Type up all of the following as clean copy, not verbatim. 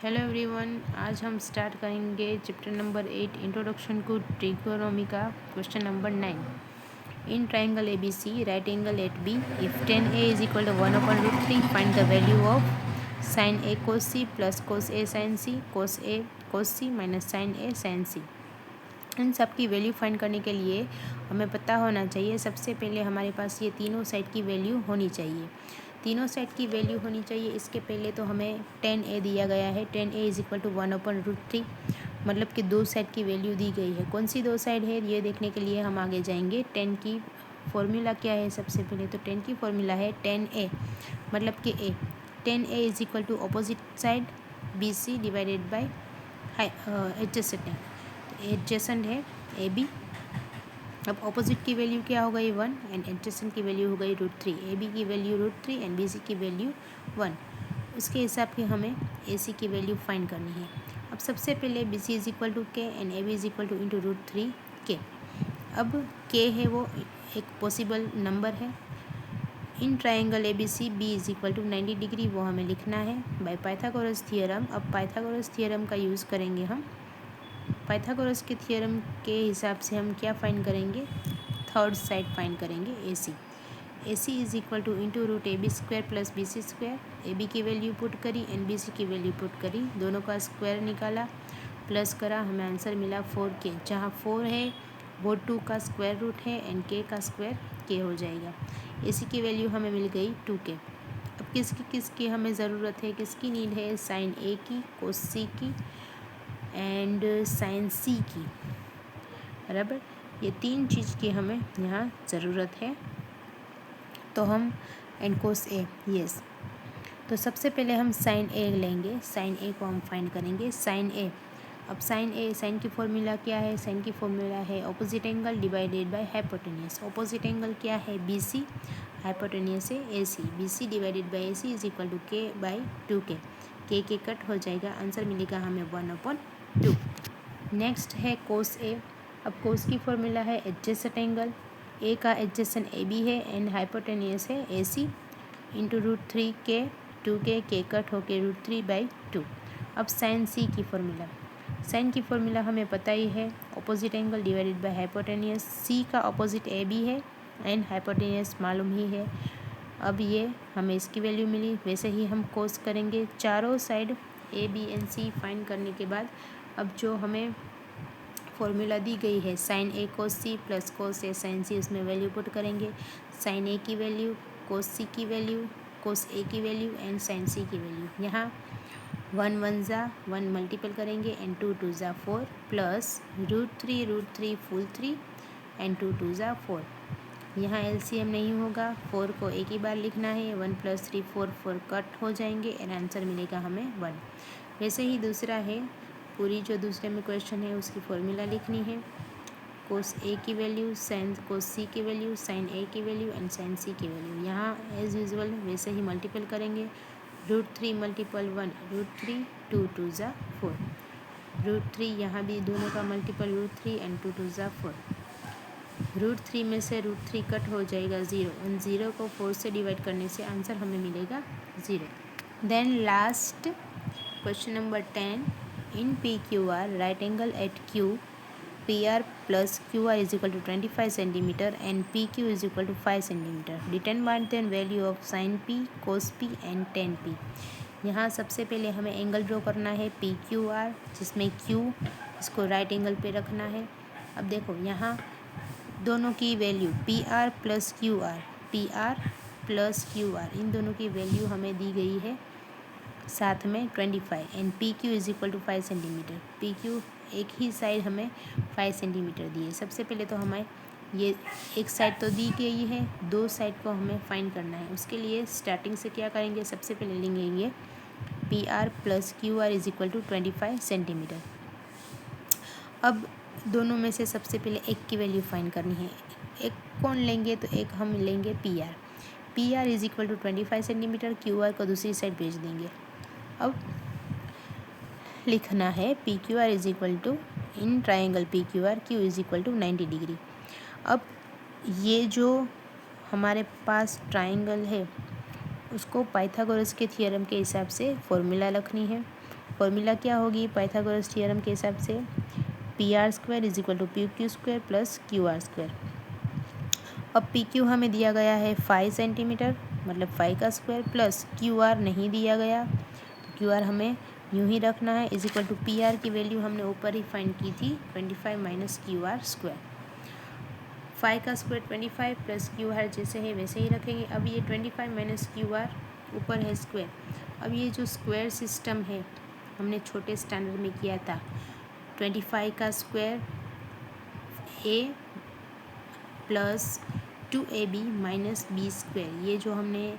Hello everyone, आज हम start करेंगे chapter number 8 introduction to trigonometry का question number 9। In triangle ABC right angle at B if tan A is equal to 1/√3 find the value of sin A cos C plus cos A sin C cos A cos C minus sin A sin C। इन सब की value find करने के लिए हमें पता होना चाहिए, सबसे पहले हमारे पास ये तीनों साइड की वैल्यू होनी चाहिए। तीनों साइड की वैल्यू होनी चाहिए। इसके पहले तो हमें tan A दिया गया है, tan A is equal to 1/√3, मतलब कि दो साइड की वैल्यू दी गई है। कौन सी दो साइड है ये देखने के लिए हम आगे जाएंगे। tan की फॉर्मूला क्या है? सबसे पहले तो tan की फॉर्मूला है tan A, मतलब कि A, tan A is equal to opposite side BC divided by adjacent है AB। अब ऑपोजिट की वैल्यू क्या हो गई 1 एंड एडजेसेंट की वैल्यू हो गई √3। AB की वैल्यू √3 एंड BC की वैल्यू 1। उसके हिसाब से हमें AC की वैल्यू फाइंड करनी है। अब सबसे पहले BC is equal to K and AB is equal to into √3 K। अब K है वो एक पॉसिबल नंबर है। In triangle ABC B is equal to 90 degree वो हमें लिखना है बाय पाइथागोरस थियरम। अब पाइथागोरस थियरम का यूज़ करेंगे हम। पाइथागोरस के थियरम के हिसाब से हम क्या फाइंड करेंगे? थर्ड साइड फाइंड करेंगे AC। AC is equal to into √AB² plus BC²। AB की वैल्यू पुट करी एंड BC की वैल्यू पुट करी, दोनों का स्क्वायर निकाला, प्लस करा, हमें आंसर मिला 4K। जहाँ 4 है वो 2 का स्क्वायर रूट है एंड K का स्क्वायर K हो जाएगा। AC की वैल्यू हमें मिल गई 2K। अब किसकी हमें ज़रूरत है, किसकी नीड है? साइन A की, cos C की एंड साइन C की, बराबर। ये तीन चीज़ की हमें यहाँ ज़रूरत है। तो हम एंड cos A, यस। तो सबसे पहले हम साइन A लेंगे। साइन A को हम फाइंड करेंगे। साइन A, अब साइन की फॉर्मूला क्या है? साइन की फॉर्मूला है opposite angle divided by hypotenuse. Opposite angle क्या है? BC, हाइपोटेन्यूज है AC। BC divided by AC is equal to K by 2K। K cut हो जाएगा, आंसर मिलेगा हमें 1/2। नेक्स्ट है cos A। अब cos की फॉर्मूला है एडजेसेंट एंगल। A का एडजेसेंट AB है एंड हाइपोटेन्यूज है AC into √3K, 2K, K cut होके √3 बाई 2। अब साइन C की फॉर्मूला, साइन की फॉर्मूला हमें पता ही है, opposite angle divided by hypotenuse. C का ऑपोजिट AB है एंड हाइपोटेन्यूज मालूम ही है। अब ये हमें इसकी वैल्यू मिली, वैसे ही हम कोस करेंगे चारों side A B and C find करने के बाद। अब जो हमें फॉर्मूला दी गई है sine A cos C plus cos A sin C, उसमें वैल्यू पुट करेंगे। साइन A की वैल्यू, cos C की वैल्यू, cos A की वैल्यू एंड sin C की वैल्यू। यहाँ 1 1 ज़ा 1 मल्टीपल करेंगे एंड 2 2 ज़ा 4 प्लस √3 फुल 3 एंड 2 2 ज़ा 4। यहाँ LCM नहीं होगा, 4 को एक ही बार लिखना है। 1 + 3 4 4 कट हो जाएंगे एंड आंसर मिलेगा हमें 1। वैसे ही दूसरा है, पूरी जो दूसरे में क्वेश्चन है उसकी फॉर्मूला लिखनी है। cos A की वैल्यू, sin cos C की वैल्यू, sin A की वैल्यू एंड sin C की वैल्यू। यहाँ एज यूजुअल वैसे ही मल्टीपल करेंगे। √3 मल्टीपल 1 √3, 2 2 ज़ा 4, √3 यहाँ भी दोनों का मल्टीपल √3 एंड 2 2 ज़ा 4। √3 में से √3 कट हो जाएगा 0, उन 0 को 4 से डिवाइड करने से आंसर हमें मिलेगा 0। Then last question number 10। In PQR right angle at Q PR plus QR is equal to 25 centimeter and PQ is equal to 5 centimeter. Determine the value of sin P, cos P and tan P. यहाँ सबसे पहले हमें angle draw करना है PQR, जिसमें Q इसको right angle पे रखना है। अब देखो यहाँ दोनों की वैल्यू PR प्लस QR, इन दोनों की वैल्यू हमें दी गई है साथ में 25 and PQ is equal to 5 centimetre. PQ एक ही साइड हमें 5 सेंटीमीटर दी है। सबसे पहले तो हमें ये एक साइड तो दी गई है, दो साइड को हमें फाइंड करना है। उसके लिए स्टार्टिंग से क्या करेंगे? सबसे पहले लेंगे PR plus QR is equal to 25 centimetre. अब दोनों में से सबसे पहले एक की वैल्यू फाइंड करनी है। एक कौन लेंगे? तो एक हम लेंगे PR is equal to 25 centimetre. QR को दूसरी साइड भेज देंगे। अब लिखना है PQR is equal to, in triangle PQR Q is equal to 90 degree. अब ये जो हमारे पास ट्राइंगल है उसको पाइथागोरस के थियरम के हिसाब से फॉर्मूला रखनी है। फॉर्मूला क्या होगी पाइथागोरस थ्योरम के हिसाब से, P R square is equal to P Q square plus Q R square. अब पी क्यू हमें दिया गया है 5 सेंटीमीटर, मतलब 5 का स्क्वायर, प्लस क्यू आर नहीं दिया गया, तो क्यू आर हमें यूँ ही रखना है, is equal to P R की वैल्यू हमने ऊपर ही फाइंड की थी 25 माइनस क्यू आर स्क्वायर। 5 का स्क्वायर 25 प्लस क्यू आर जैसे है वैसे ही रखेंगे। अब ये 25 माइनस क्यू आर ऊपर है स्क्वायर। अब ये जो स्क्वायर सिस्टम है हमने छोटे स्टैंडर्ड में किया था, 25 का square a plus 2ab minus b square, ये जो हमने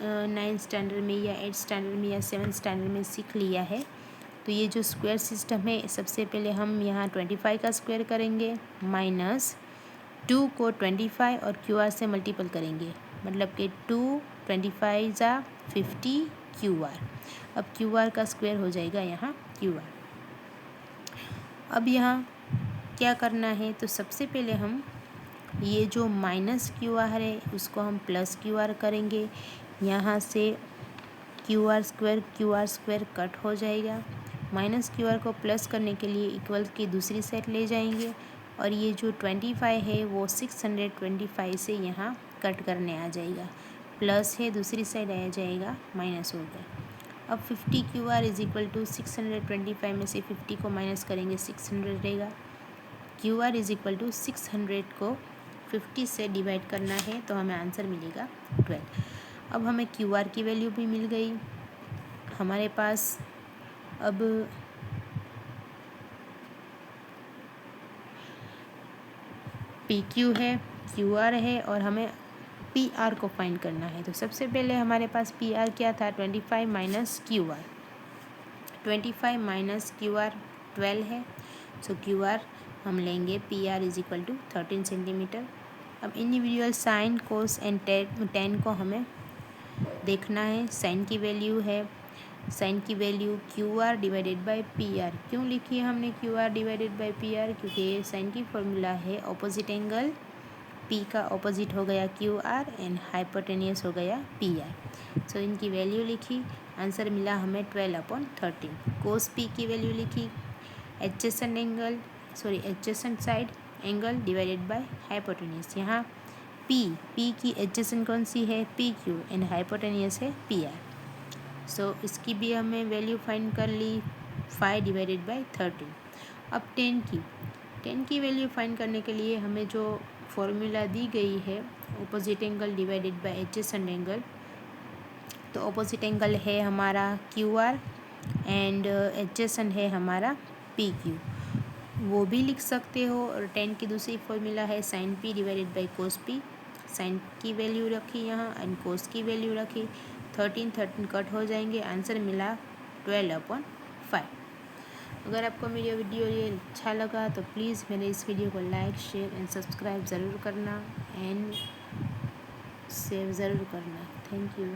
9th स्टैंडर्ड में या 8th स्टैंडर्ड में या 7th स्टैंडर्ड में सीख लिया है। तो ये जो स्क्वायर सिस्टम है, सबसे पहले हम यहाँ 25 का स्क्वायर करेंगे, माइनस 2 को 25 और क्यू आर से मल्टीपल करेंगे, मतलब कि 2 25 ज़ा 50 क्यू आर। अब क्यू आर का स्क्वायर हो जाएगा यहाँ क्यू आर। अब यहाँ क्या करना है, तो सबसे पहले हम ये जो माइनस क्यू आर है उसको हम प्लस क्यू आर करेंगे। यहाँ से क्यू आर स्क्वायर कट हो जाएगा। माइनस क्यू आर को प्लस करने के लिए इक्वल की दूसरी साइड ले जाएंगे, और ये जो 25 है वो 625 से यहाँ कट करने आ जाएगा, प्लस है दूसरी साइड आ जाएगा माइनस हो गया। अब 50 Q R is equal to 625 में से 50 को माइनस करेंगे 600 रहेगा। Q R is equal to 600 को 50 से डिवाइड करना है तो हमें आंसर मिलेगा 12। अब हमें क्यू आर की वैल्यू भी मिल गई हमारे पास। अब पी क्यू है, क्यू आर है, और हमें पी आर को फाइंड करना है। तो सबसे पहले हमारे पास पी आर क्या था, 25 minus Q R. 25 minus Q R 12 है, सो क्यू आर हम लेंगे P R is equal to 13 centimetre. अब individual sine cos and tan को हमें देखना है। साइन की वैल्यू है, साइन की value Q R divided by P R. क्यों लिखी है हमने Q R divided by P R, क्योंकि साइन की फॉर्मूला है ऑपोजिट एंगल, पी का ऑपोजिट हो गया क्यू आर एंड हाइपोटेनियस हो गया पी आर। सो इनकी वैल्यू लिखी, आंसर मिला हमें 12/13। कोस पी की वैल्यू लिखी, adjacent side angle divided by hypotenuse. यहाँ पी की एडजेसेंट कौन सी है, पी क्यू, एंड हाइपोटेनियस है पी आर। सो इसकी भी हमें वैल्यू फाइंड कर ली 5 डिवाइडेड बाई 13। अब 10 की वैल्यू फाइंड करने के लिए हमें जो फॉर्मूला दी गई है opposite angle divided bye adjacent angle, तो ऑपोजिट एंगल है हमारा क्यू आर एंड एडजेसेंट है हमारा पी क्यू, वो भी लिख सकते हो। और 10 की दूसरी फॉर्मूला है sine P divided by cos P. साइन की वैल्यू रखी यहाँ एंड कोस की वैल्यू रखी, 13 कट हो जाएंगे, आंसर मिला 12/5। अगर आपको मेरी वीडियो ये अच्छा लगा तो प्लीज़ मेरे इस वीडियो को लाइक शेयर एंड सब्सक्राइब ज़रूर करना एंड सेव ज़रूर करना। Thank you.